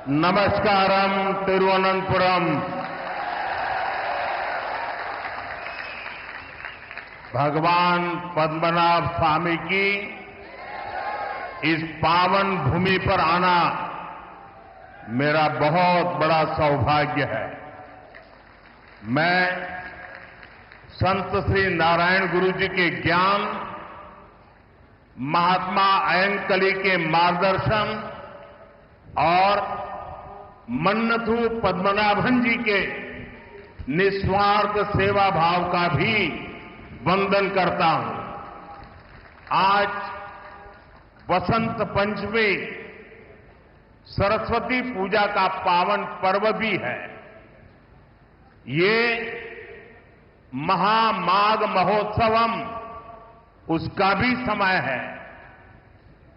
नमस्कारम तिरुवनंतपुरम। भगवान पद्मनाभ स्वामी की इस पावन भूमि पर आना मेरा बहुत बड़ा सौभाग्य है। मैं संत श्री नारायण गुरु जी के ज्ञान, महात्मा अयनकली के मार्गदर्शन और मन्नथु पद्मनाभन जी के निस्वार्थ सेवा भाव का भी वंदन करता हूं। आज वसंत पंचमी सरस्वती पूजा का पावन पर्व भी है। ये महामाघ महोत्सवम उसका भी समय है।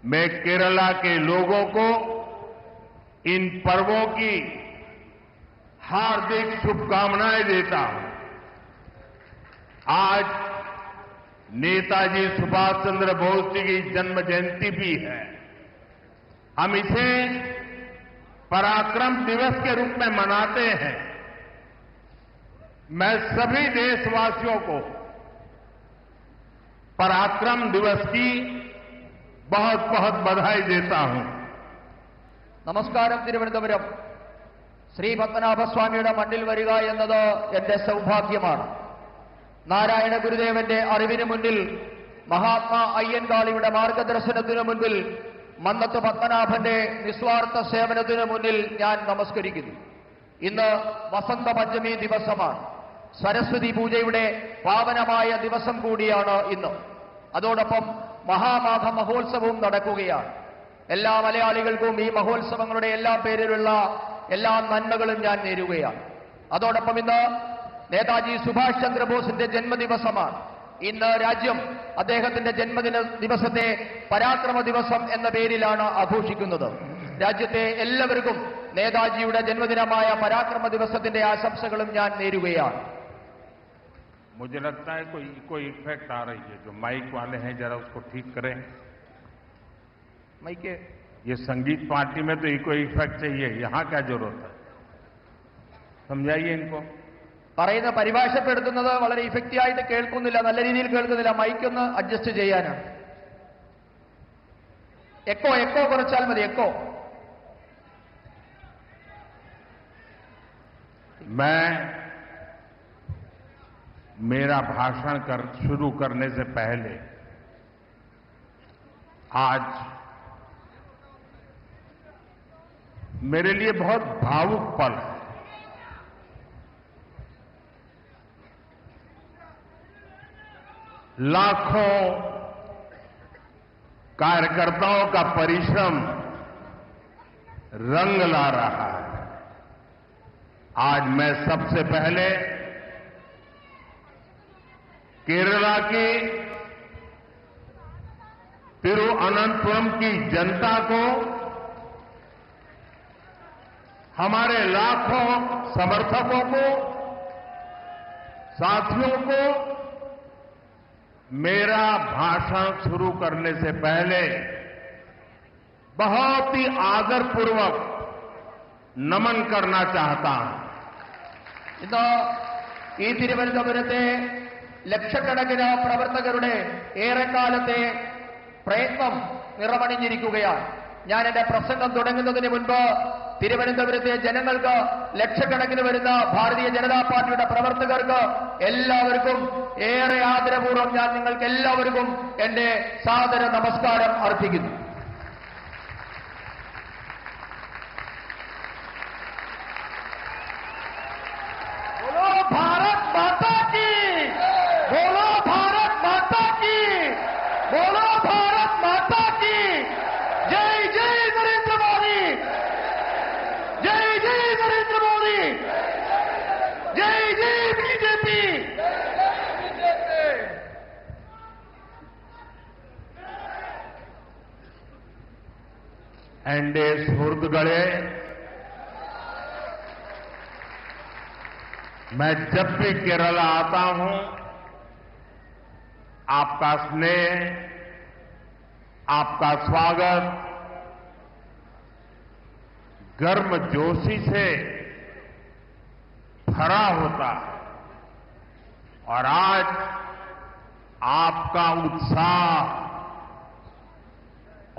मैं केरला के लोगों को इन पर्वों की हार्दिक शुभकामनाएं देता हूं। आज नेताजी सुभाष चंद्र बोस जी की जन्म जयंती भी है। हम इसे पराक्रम दिवस के रूप में मनाते हैं। मैं सभी देशवासियों को पराक्रम दिवस की बहुत बहुत बधाई देता हूं। നമസ്കാരം. തിരുവനന്തപുരം ശ്രീ പത്മനാഭസ്വാമിയുടെ മണ്ണിൽ വരിക എന്നത് എന്റെ സൗഭാഗ്യമാണ്. നാരായണ ഗുരുദേവന്റെ അറിവിന് മുന്നിൽ, മഹാത്മാ അയ്യൻകാളിയുടെ മാർഗദർശനത്തിനു മുൻപിൽ, മന്നത്ത് പത്മനാഭന്റെ നിസ്വാർത്ഥ സേവനത്തിനു മുന്നിൽ ഞാൻ നമസ്കരിക്കുന്നു. ഇന്ന് വസന്ത പഞ്ചമി ദിവസമാണ്. സരസ്വതി പൂജയുടെ പാവനമായ ദിവസം കൂടിയാണ് ഇന്ന്. അതോടൊപ്പം മഹാമാഘ മഹോത്സവവും നടക്കുകയാണ്. എല്ലാ മലയാളികൾക്കും ഈ മഹോത്സവങ്ങളുടെ എല്ലാ പേരിലുള്ള എല്ലാ നന്മകളും ഞാൻ നേരുകയാണ്. അതോടൊപ്പം ഇന്ന് നേതാജി സുഭാഷ് ചന്ദ്രബോസിന്റെ ജന്മദിവസമാണ്. ഇന്ന് രാജ്യം അദ്ദേഹത്തിന്റെ ജന്മദിന ദിവസത്തെ പരാക്രമ ദിവസം എന്ന പേരിലാണ് ആഘോഷിക്കുന്നത്. രാജ്യത്തെ എല്ലാവർക്കും നേതാജിയുടെ ജന്മദിനമായ പരാക്രമ ദിവസത്തിന്റെ ആശംസകളും ഞാൻ നേരുകയാണ്. मुझे लगता है कोई इफेक्ट आ रही है। जो माइक वाले हैं जरा उसको ठीक करें। മൈക്ക് ये संगीत पार्टी में तो इको इफेक्ट चाहिए, यहां क्या जरूरत है? समझाइए इनको। പറയുന്ന പരിഭാഷപ്പെടുത്തുന്നത് വളരെ ഇഫക്റ്റീവ് ആയിട്ട് കേൾക്കുന്നില്ല, നല്ല രീതിയിൽ കേൾക്കുന്നില്ല. മൈക്ക് ഒന്ന് അഡ്ജസ്റ്റ് ചെയ്യാനാണ്. എക്കോ കുറച്ചാൽ മതി. എക്കോ. मैं मेरा भाषण शुरू करने से पहले आज मेरे लिए बहुत भावुक पल है। लाखों कार्यकर्ताओं का परिश्रम रंग ला रहा है। आज मैं सबसे पहले केरला की तिरुवनंतपुरम की जनता को, हमारे लाखों समर्थकों को, साथियों को मेरा भाषण शुरू करने से पहले बहुत ही आदरपूर्वक नमन करना चाहता हूं। ഇന്ന് ഈ തിരുവനന്തപുരത്തെ ലക്ഷക്കണക്കിന് പ്രവർത്തകരുടെ ഏറെക്കാലത്തെ പ്രയത്നം നിറമണിഞ്ഞിരിക്കുകയാണ്. ഞാൻ എന്റെ പ്രസംഗം തുടങ്ങുന്നതിന് മുൻപ് തിരുവനന്തപുരത്തെ ജനങ്ങൾക്ക്, ലക്ഷക്കണക്കിന് വരുന്ന ഭാരതീയ ജനതാ പാർട്ടിയുടെ പ്രവർത്തകർക്ക് എല്ലാവർക്കും ഏറെ ആദരപൂർവ്വം ഞാൻ നിങ്ങൾക്ക് എല്ലാവർക്കും എന്റെ സാദര നമസ്കാരം അർപ്പിക്കുന്നു. बोलो भारत माता की, बोलो भारत माता की, बोलो भारत माता की। जय जय नरेंद्र मोदी, जय जय नरेंद्र मोदी, जय जय बीजेपी। एंडे सुहृदगणे, मैं जब भी केरला आता हूं आपका स्नेह, आपका स्वागत गर्मजोशी से भरा होता है और आज आपका उत्साह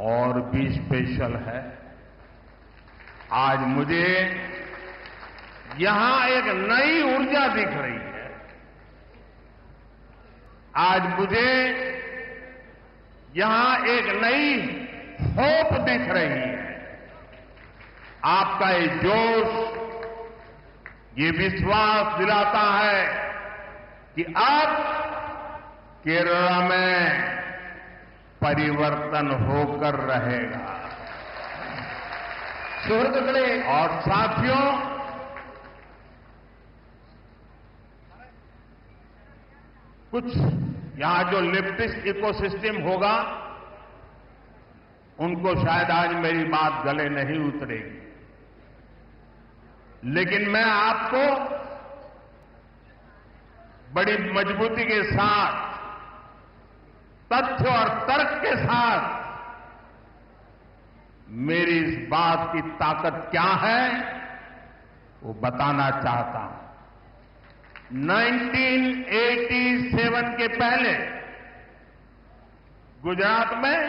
और भी स्पेशल है। आज मुझे यहां एक नई ऊर्जा दिख रही है। आज मुझे यहां एक नई होप दिख रही है। आपका ये जोश, ये विश्वास दिलाता है कि अब केरला में परिवर्तन होकर रहेगा। സുഹൃത്തുക്കളെ, और साथियों, कुछ यहां जो लेफ्टिस्ट इकोसिस्टम होगा उनको शायद आज मेरी बात गले नहीं उतरेगी, लेकिन मैं आपको बड़ी मजबूती के साथ, तथ्य और तर्क के साथ मेरी इस बात की ताकत क्या है वो बताना चाहता हूं। 1987 के पहले गुजरात में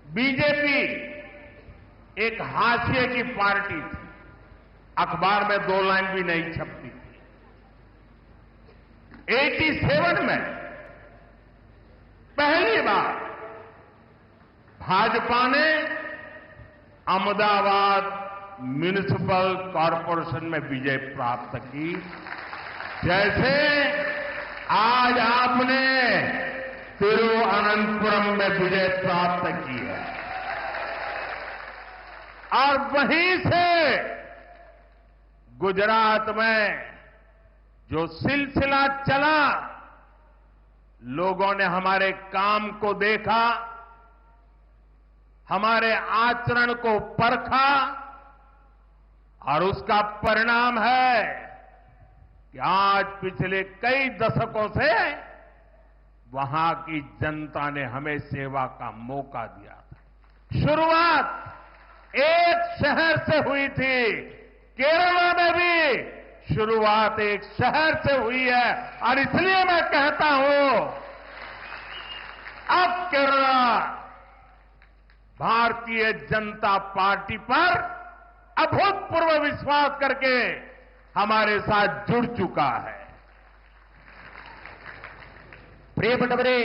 बीजेपी एक हाशिए की पार्टी थी। अखबार में 2 लाइन भी नहीं छपती थी। 87 में पहली बार भाजपा ने अहमदाबाद म्युनिसिपल कॉरपोरेशन में विजय प्राप्त की, जैसे आज आपने तिरुवनंतपुरम में विजय प्राप्त की है। और वहीं से गुजरात में जो सिलसिला चला, लोगों ने हमारे काम को देखा, हमारे आचरण को परखा और उसका परिणाम है कि आज पिछले कई दशकों से वहां की जनता ने हमें सेवा का मौका दिया था। शुरुआत एक शहर से हुई थी, केरला में भी शुरुआत एक शहर से हुई है, और इसलिए मैं कहता हूं अब केरला भारतीय जनता पार्टी पर अभूतपूर्व विश्वास करके हमारे साथ जुड़ चुका है। പ്രിയപ്പെട്ടവരെ,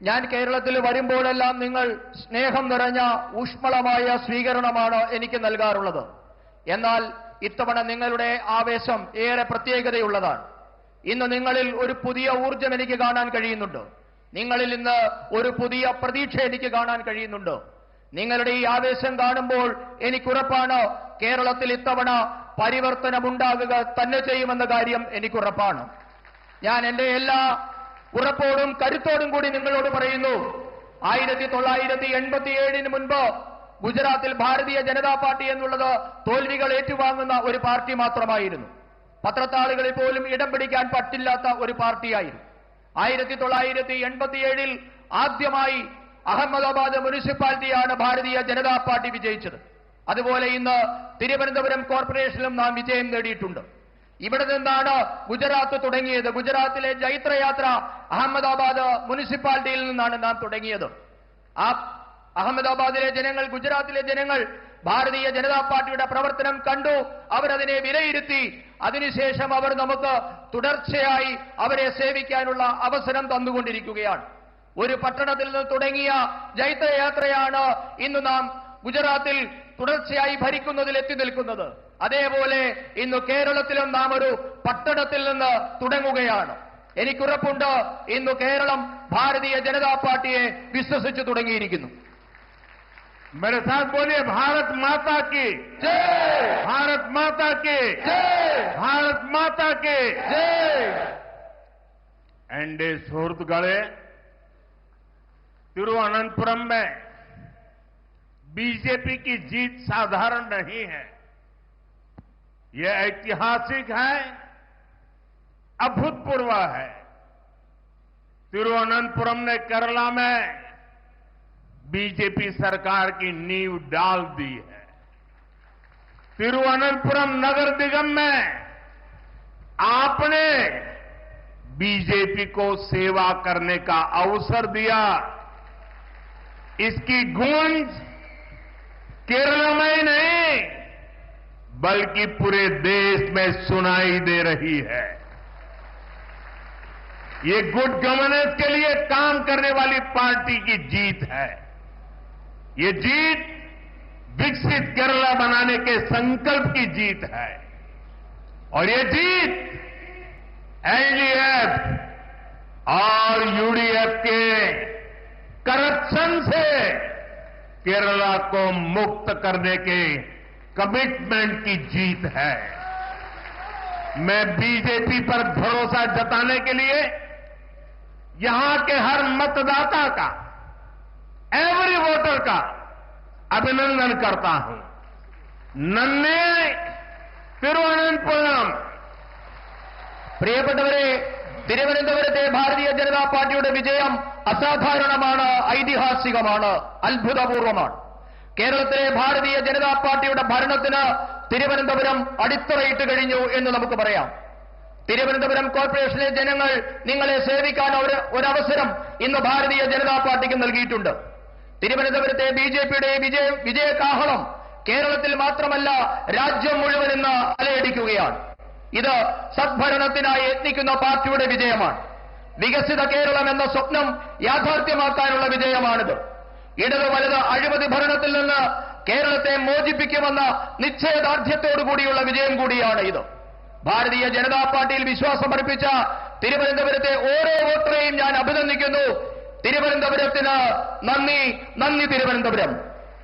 ഞാൻ കേരളത്തിൽ വരുമ്പോഴെല്ലാം നിങ്ങൾ സ്നേഹം നിറഞ്ഞ ഊഷ്മളമായ സ്വീകരണമാണ് എനിക്ക് നൽകാറുള്ളത്. എന്നാൽ ഇത്തവണ നിങ്ങളുടെ ആവേശം ഏറെ പ്രത്യേകതയുള്ളതാണ്. ഇന്ന് നിങ്ങളിൽ ഒരു പുതിയ ഊർജ്ജം എനിക്ക് കാണാൻ കഴിയുന്നുണ്ട്. നിങ്ങളിൽ ഇന്ന് ഒരു പുതിയ പ്രതീക്ഷ എനിക്ക് കാണാൻ കഴിയുന്നുണ്ട്. നിങ്ങളുടെ ഈ ആവേശം കാണുമ്പോൾ എനിക്കുറപ്പാണ് കേരളത്തിൽ ഇത്തവണ പരിവർത്തനമുണ്ടാകുക തന്നെ ചെയ്യുമെന്ന കാര്യം എനിക്കുറപ്പാണ്. ഞാൻ എന്റെ എല്ലാ ഉറപ്പോടും കരുത്തോടും കൂടി നിങ്ങളോട് പറയുന്നു, 1987 മുൻപ് ഗുജറാത്തിൽ ഭാരതീയ ജനതാ പാർട്ടി എന്നുള്ളത് തോൽവികൾ ഏറ്റുവാങ്ങുന്ന ഒരു പാർട്ടി മാത്രമായിരുന്നു. പത്രത്താളുകളിൽ പോലും ഇടം പിടിക്കാൻ പറ്റില്ലാത്ത ഒരു പാർട്ടിയായിരുന്നു. 1987 ആദ്യമായി അഹമ്മദാബാദ് മുനിസിപ്പാലിറ്റിയാണ് ഭാരതീയ ജനതാ പാർട്ടി വിജയിച്ചത്. അതുപോലെ ഇന്ന് തിരുവനന്തപുരം കോർപ്പറേഷനിലും നാം വിജയം നേടിയിട്ടുണ്ട്. ഇവിടെ നിന്നാണ് ഗുജറാത്ത് തുടങ്ങിയത്. ഗുജറാത്തിലെ ജൈത്രയാത്ര അഹമ്മദാബാദ് മുനിസിപ്പാലിറ്റിയിൽ നിന്നാണ് നാം തുടങ്ങിയത്. ആ അഹമ്മദാബാദിലെ ജനങ്ങൾ, ഗുജറാത്തിലെ ജനങ്ങൾ ഭാരതീയ ജനതാ പാർട്ടിയുടെ പ്രവർത്തനം കണ്ടു, അവരതിനെ വിലയിരുത്തി. അതിനുശേഷം അവർ നമുക്ക് തുടർച്ചയായി അവരെ സേവിക്കാനുള്ള അവസരം തന്നുകൊണ്ടിരിക്കുകയാണ്. ഒരു പട്ടണത്തിൽ നിന്ന് തുടങ്ങിയ ജൈത്രയാത്രയാണ് ഇന്ന് നാം ഗുജറാത്തിൽ തുടർച്ചയായി ഭരിക്കുന്നതിൽ എത്തി നിൽക്കുന്നത്. അതേപോലെ ഇന്ന് കേരളത്തിലും നാം ഒരു പട്ടണത്തിൽ നിന്ന് തുടങ്ങുകയാണ്. എനിക്കുറപ്പുണ്ട് ഇന്ന് കേരളം ഭാരതീയ ജനതാ പാർട്ടിയെ വിശ്വസിച്ചു തുടങ്ങിയിരിക്കുന്നു. मेरे साथ बोलिए, भारत माता की ജയ്, भारत माता की ജയ്, भारत माता की ജയ്. एनडीए സുഹൃത്തുക്കളെ, तिरुवनंतपुरम में बीजेपी की जीत साधारण नहीं है। यह ऐतिहासिक है, अभूतपूर्व है। तिरुवनंतपुरम ने केरला में बीजेपी सरकार की नींव डाल दी है। तिरुवनंतपुरम नगर निगम में आपने बीजेपी को सेवा करने का अवसर दिया। इसकी गूंज केरल में ही नहीं बल्कि पूरे देश में सुनाई दे रही है। ये गुड गवर्नेंस के लिए काम करने वाली पार्टी की जीत है। ये जीत विकसित केरला बनाने के संकल्प की जीत है और ये जीत एलडीएफ और यूडीएफ के करप्शन से केरला को मुक्त करने के कमिटमेंट की जीत है। मैं बीजेपी पर भरोसा जताने के लिए यहां के हर मतदाता का, एवरी वोटर का अभिनंदन करता हूं। नन्हे തിരുവനന്തപുരം പ്രിയപ്പെട്ടവരെ, തിരുവനന്തപുരത്തെ ഭാരതീയ ജനതാ പാർട്ടിയുടെ വിജയം അസാധാരണമാണ്, ഐതിഹാസികമാണ്, അത്ഭുതപൂർവമാണ്. കേരളത്തിലെ ഭാരതീയ ജനതാ പാർട്ടിയുടെ ഭരണത്തിന് തിരുവനന്തപുരം അടിത്തറയിട്ട് കഴിഞ്ഞു എന്ന് നമുക്ക് പറയാം. തിരുവനന്തപുരം കോർപ്പറേഷനിലെ ജനങ്ങൾ നിങ്ങളെ സേവിക്കാൻ ഒരവസരം ഇന്ന് ഭാരതീയ ജനതാ പാർട്ടിക്ക് നൽകിയിട്ടുണ്ട്. തിരുവനന്തപുരത്തെ ബിജെപിയുടെ വിജയകാഹളം കേരളത്തിൽ മാത്രമല്ല രാജ്യം മുഴുവൻ ഇന്ന് അലയടിക്കുകയാണ്. ഇത് സദ്ഭരണത്തിനായി യത്നിക്കുന്ന പാർട്ടിയുടെ വിജയമാണ്. വികസിത കേരളം എന്ന സ്വപ്നം യാഥാർത്ഥ്യമാക്കാനുള്ള വിജയമാണിത്. ഇടത് വലത് അഴിമതി ഭരണത്തിൽ നിന്ന് കേരളത്തെ മോചിപ്പിക്കുമെന്ന നിശ്ചയദാർഢ്യത്തോടുകൂടിയുള്ള വിജയം കൂടിയാണ് ഇത്. ഭാരതീയ ജനതാ പാർട്ടിയിൽ വിശ്വാസമർപ്പിച്ച തിരുവനന്തപുരത്തെ ഓരോ വോട്ടറെയും ഞാൻ അഭിനന്ദിക്കുന്നു. തിരുവനന്തപുരത്തിന് നന്ദി, നന്ദി തിരുവനന്തപുരം.